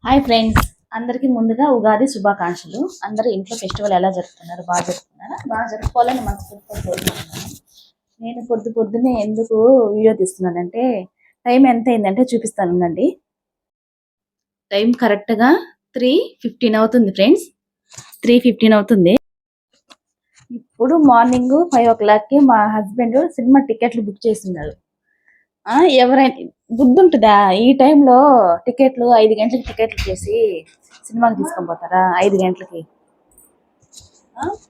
Hi friends, అందరికీ ముందుగా ఉగాది శుభాకాంక్షలు. అందరూ ఇంట్లో ఫెస్టివల్ ఎలా జరుపుతున్నారు? బాగా జరుపుతున్నారా? బాగా జరుపుకోవాలని మనస్ఫూర్తిగా కోరుకుంటున్నాను. నేను పొద్దున్నే ఎందుకు వీడియో తీస్తున్నానంటే టైం ఎంత అయిందంటే చూపిస్తాను ఉండండి. టైం కరెక్ట్గా 3:15 అవుతుంది ఫ్రెండ్స్. 3:15 అవుతుంది. ఇప్పుడు మార్నింగ్ 5 o'clockకి మా హస్బెండ్ సినిమా టికెట్లు బుక్ చేస్తున్నారు. ఎవరైనా బుద్ధి ఉంటుందా? ఈ టైంలో టికెట్లు 5 గంటలకి టికెట్లు చేసి సినిమాకి తీసుకొని పోతారా? 5 గంటలకి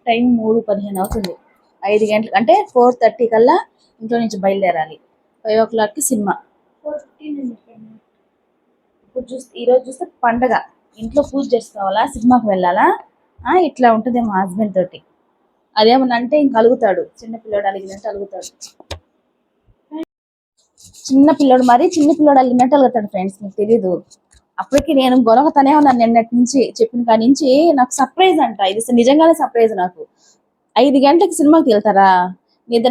టైం 3:15 అవుతుంది. 5 గంటలకు అంటే 4:30 కల్లా ఇంట్లో నుంచి బయలుదేరాలి. 5 o'clockకి సినిమా. ఇప్పుడు ఈరోజు చూస్తే పండగ, ఇంట్లో పూజ చేసుకోవాలా, సినిమాకి వెళ్ళాలా, ఇట్లా ఉంటుంది మా హస్బెండ్ తోటి. అదేమన్నా అంటే ఇంక అలుగుతాడు, చిన్నపిల్లడు అలిగినట్టు అలుగుతాడు. చిన్న పిల్లోడు అలిగినట్టు అలుగుతాడు ఫ్రెండ్స్, మీకు తెలీదు. అప్పటికి నేను గొలగతనే ఉన్నాను నిన్నటి నుంచి. చెప్పిన కాడి నుంచి నాకు సర్ప్రైజ్ అంట, ఇది నిజంగానే సర్ప్రైజ్ నాకు. 5 గంటలకి సినిమాకి వెళ్తారా?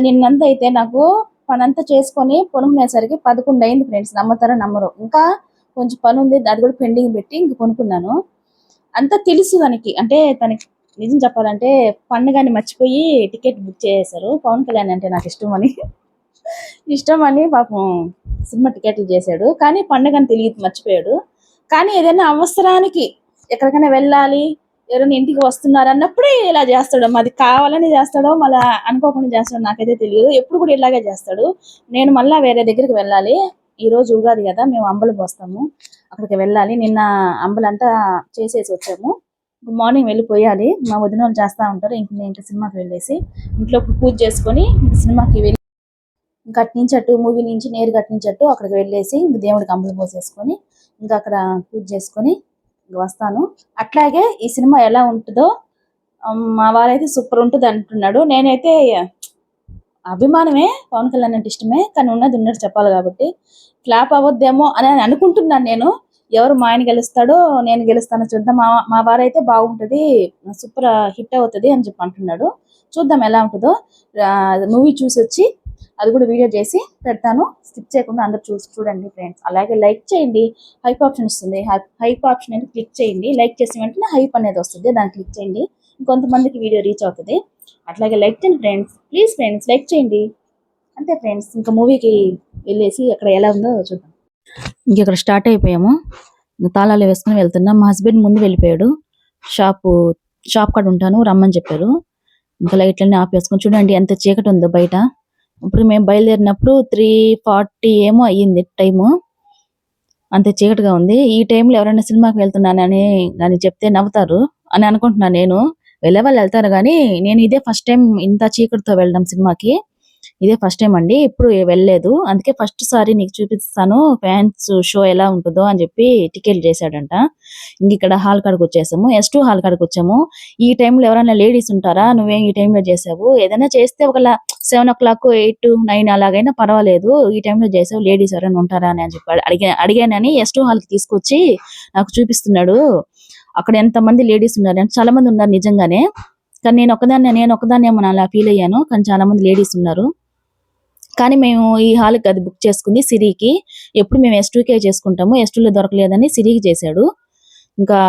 నిన్నంతా అయితే నాకు పనంతా చేసుకొని కొనుక్కునేసరికి 11 అయింది ఫ్రెండ్స్. నమ్ముతారో నమ్మరు. ఇంకా కొంచెం పని ఉంది, అది కూడా పెండింగ్ పెట్టి ఇంక కొనుక్కున్నాను. అంతా తెలుసు తనకి. అంటే తనకి నిజం చెప్పాలంటే పండుగని మర్చిపోయి టికెట్ బుక్ చేసేసారు. పవన్ కళ్యాణ్ అంటే నాకు ఇష్టం అని పాపం సినిమా టికెట్లు చేశాడు. కానీ పండుగని తెలియదు, మర్చిపోయాడు. కానీ ఏదైనా అవసరానికి ఎక్కడికైనా వెళ్ళాలి, ఎవరైనా ఇంటికి వస్తున్నారు అన్నప్పుడే ఇలా చేస్తాడు. అది కావాలని చేస్తాడో మళ్ళీ అనుకోకుండా చేస్తాడో నాకైతే తెలియదు. ఎప్పుడు కూడా ఇలాగే చేస్తాడు. నేను మళ్ళీ వేరే దగ్గరికి వెళ్ళాలి. ఈ రోజు ఉగాది కదా, మేము అంబలు పోస్తాము, అక్కడికి వెళ్ళాలి. నిన్న అంబలంతా చేసేసి వచ్చాము. మార్నింగ్ వెళ్ళిపోయాలి. మా వదిన వాళ్ళు చేస్తూ ఉంటారు. ఇంక సినిమాకి వెళ్ళేసి ఇంట్లో పూజ చేసుకొని సినిమాకి వెళ్ళి గట్టించట్టు, మూవీ నుంచి నేరు గట్టించట్టు అక్కడికి వెళ్ళేసి ఇంక దేవుడికి అంబలు పోసేసుకొని ఇంకా అక్కడ పూజ చేసుకొని వస్తాను. అట్లాగే ఈ సినిమా ఎలా ఉంటుందో మా వారైతే సూపర్ ఉంటుంది అంటున్నాడు. నేనైతే అభిమానమే, పవన్ కళ్యాణ్ అంటే ఇష్టమే, కానీ ఉన్నట్టు చెప్పాలి కాబట్టి ఫ్లాప్ అవ్వద్దేమో అని అనుకుంటున్నాను నేను. ఎవరు మా ఆయన గెలుస్తాడో నేను గెలుస్తానో చూద్దాం. మా వారైతే బాగుంటుంది, సూపర్ హిట్ అవుతుంది అని చెప్పి అంటున్నాడు. చూద్దాం ఎలా ఉంటుందో. మూవీ చూసి వచ్చి అది కూడా వీడియో చేసి పెడతాను. స్కిప్ చేయకుండా అందరు చూడండి ఫ్రెండ్స్. అలాగే లైక్ చేయండి. హైప్ ఆప్షన్ వస్తుంది, హైప్ ఆప్షన్ అనేది క్లిక్ చేయండి. లైక్ చేసిన వెంటనే హైప్ అనేది వస్తుంది, దాన్ని క్లిక్ చేయండి. ఇంకొంతమందికి వీడియో రీచ్ అవుతుంది. అట్లాగే లైక్ చేయండి ఫ్రెండ్స్, ప్లీజ్ ఫ్రెండ్స్ లైక్ చేయండి. అంతే ఫ్రెండ్స్. ఇంకా మూవీకి వెళ్ళేసి అక్కడ ఎలా ఉందో చూద్దాం. ఇంకెక్కడ స్టార్ట్ అయిపోయాము. తాళాలు వేసుకుని వెళ్తున్నాం. మా హస్బెండ్ ముందు వెళ్ళిపోయాడు. షాప్ కాడ ఉంటాను రమ్మని చెప్పారు. ఇంకా లైట్లన్నీ ఆపేసుకొని చూడండి ఎంత చీకటి ఉందో బయట. ఇప్పుడు మేము బయలుదేరినప్పుడు 3:40 ఏమో అయ్యింది టైము. అంత చీకటిగా ఉంది. ఈ టైంలో ఎవరైనా సినిమాకి వెళ్తున్నానని కానీ చెప్తే నవ్వుతారు అని అనుకుంటున్నాను నేను. వెళ్ళే వాళ్ళు వెళ్తారు కానీ నేను ఇదే ఫస్ట్ టైం ఇంత చీకటితో వెళ్ళడం సినిమాకి. ఇదే ఫస్ట్ టైం అండి, ఎప్పుడు వెళ్ళలేదు. అందుకే ఫస్ట్ సారి నీకు చూపిస్తాను ఫ్యాన్స్ షో ఎలా ఉంటుందో అని చెప్పి టికెట్లు చేశాడంట. ఇంక ఇక్కడ హాల్ కాడికి వచ్చేసాము, S2 హాల్ కాడికి వచ్చాము. ఈ టైంలో ఎవరైనా లేడీస్ ఉంటారా? నువ్వేం ఈ టైంలో చేసావు? ఏదైనా చేస్తే ఒక 7 o'clock 8 9 అలాగైనా పర్వాలేదు, ఈ టైంలో చేసావు, లేడీస్ ఎవరైనా ఉంటారా అని చెప్పాడు. అడిగానని S2 హాల్కి తీసుకొచ్చి నాకు చూపిస్తున్నాడు. అక్కడ ఎంతమంది లేడీస్ ఉన్నారు అంటే చాలా మంది ఉన్నారు నిజంగానే. కానీ నేను ఒకదాన్ని ఏమో అలా ఫీల్ అయ్యాను, కానీ చాలా మంది లేడీస్ ఉన్నారు. కానీ మేము ఈ హాల్కి అది బుక్ చేసుకుంది సిరికి. ఎప్పుడు మేము S2కే చేసుకుంటాము, S2లో దొరకలేదని సిరికి చేశాడు. ఇంకా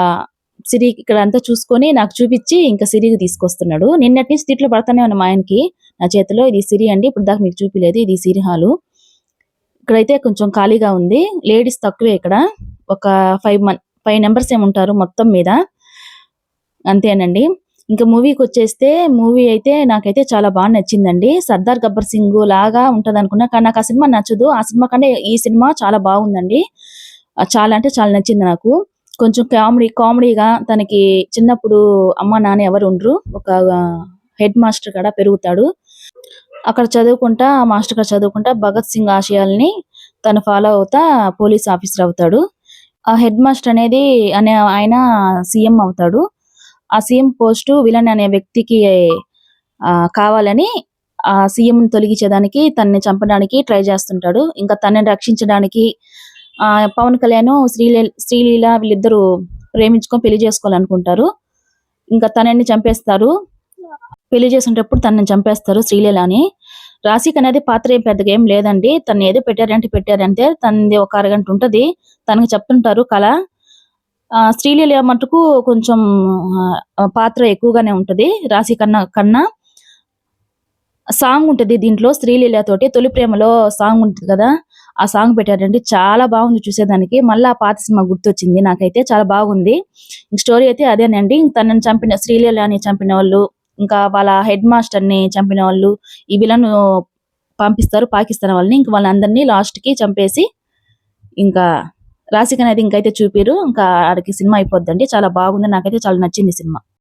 సిరికి ఇక్కడ అంతా చూసుకొని నాకు చూపించి ఇంకా సిరికి తీసుకొస్తున్నాడు. నిన్నటి నుంచి తిట్లు పడతానే ఉన్నా మా ఆయనకి నా చేతిలో. ఇది సిరి అండి, ఇప్పుడు దాకా మీకు చూపిలేదు, ఇది సిరి హాలు. ఇక్కడైతే కొంచెం ఖాళీగా ఉంది, లేడీస్ తక్కువే. ఇక్కడ ఒక 5 నెంబర్స్ ఏముంటారు మొత్తం మీద, అంతేనండి. ఇంకా మూవీకి వచ్చేస్తే మూవీ అయితే నాకైతే చాలా బాగా నచ్చిందండి. సర్దార్ గబ్బర్ సింగ్ లాగా ఉంటది అనుకున్నా, కానీ నాకు ఆ సినిమా నచ్చదు. ఆ సినిమా కంటే ఈ సినిమా చాలా బాగుందండి. చాలా అంటే చాలా నచ్చింది నాకు. కొంచెం కామెడీగా, తనకి చిన్నప్పుడు అమ్మ నాన్న ఎవరు ఉండరు, ఒక హెడ్ మాస్టర్ కాడ పెరుగుతాడు. అక్కడ చదువుకుంటా, మాస్టర్ కాడ చదువుకుంటా భగత్ సింగ్ ఆశయాల్ని తను ఫాలో అవుతా పోలీస్ ఆఫీసర్ అవుతాడు. ఆ హెడ్ మాస్టర్ ఆయన సీఎం అవుతాడు. ఆ సీఎం పోస్టు విలన్ అనే వ్యక్తికి కావాలని ఆ సీఎం తొలగించేదానికి, తనని చంపడానికి ట్రై చేస్తుంటాడు. ఇంకా తనని రక్షించడానికి పవన్ కళ్యాణ్ శ్రీలీల వీళ్ళిద్దరూ ప్రేమించుకొని పెళ్లి చేసుకోవాలనుకుంటారు. ఇంకా తనని చంపేస్తారు. పెళ్లి చేసేటప్పుడు తనని చంపేస్తారు శ్రీలీలని. రాశికి అనేది పాత్ర ఏం పెద్దగా ఏం లేదండి. తను ఏదో పెట్టారంటే తనది ఒక అరగంట ఉంటది. తనకి చెప్తుంటారు కళ. శ్రీలీల మటుకు కొంచెం పాత్ర ఎక్కువగానే ఉంటది రాశి కన్నా. సాంగ్ ఉంటది దీంట్లో శ్రీలీల తోటి, తొలి ప్రేమలో సాంగ్ ఉంటది కదా, ఆ సాంగ్ పెట్టారండి. చాలా బాగుంది చూసేదానికి. మళ్ళీ ఆ పాత సినిమా గుర్తొచ్చింది నాకైతే. చాలా బాగుంది. స్టోరీ అయితే అదేనండి. తనని చంపిన శ్రీలీలని చంపిన వాళ్ళు, ఇంకా వాళ్ళ హెడ్ మాస్టర్ ని చంపిన వాళ్ళు, ఈ విలన్ పంపిస్తారు పాకిస్తాన్ వాళ్ళని. ఇంక వాళ్ళందరినీ లాస్ట్ కి చంపేసి ఇంకా రాశికన్ అయితే ఇంకైతే చూపిరు. ఇంకా ఆడికి సినిమా అయిపోద్దండి. చాలా బాగుంది. నాకైతే చాలా నచ్చింది సినిమా.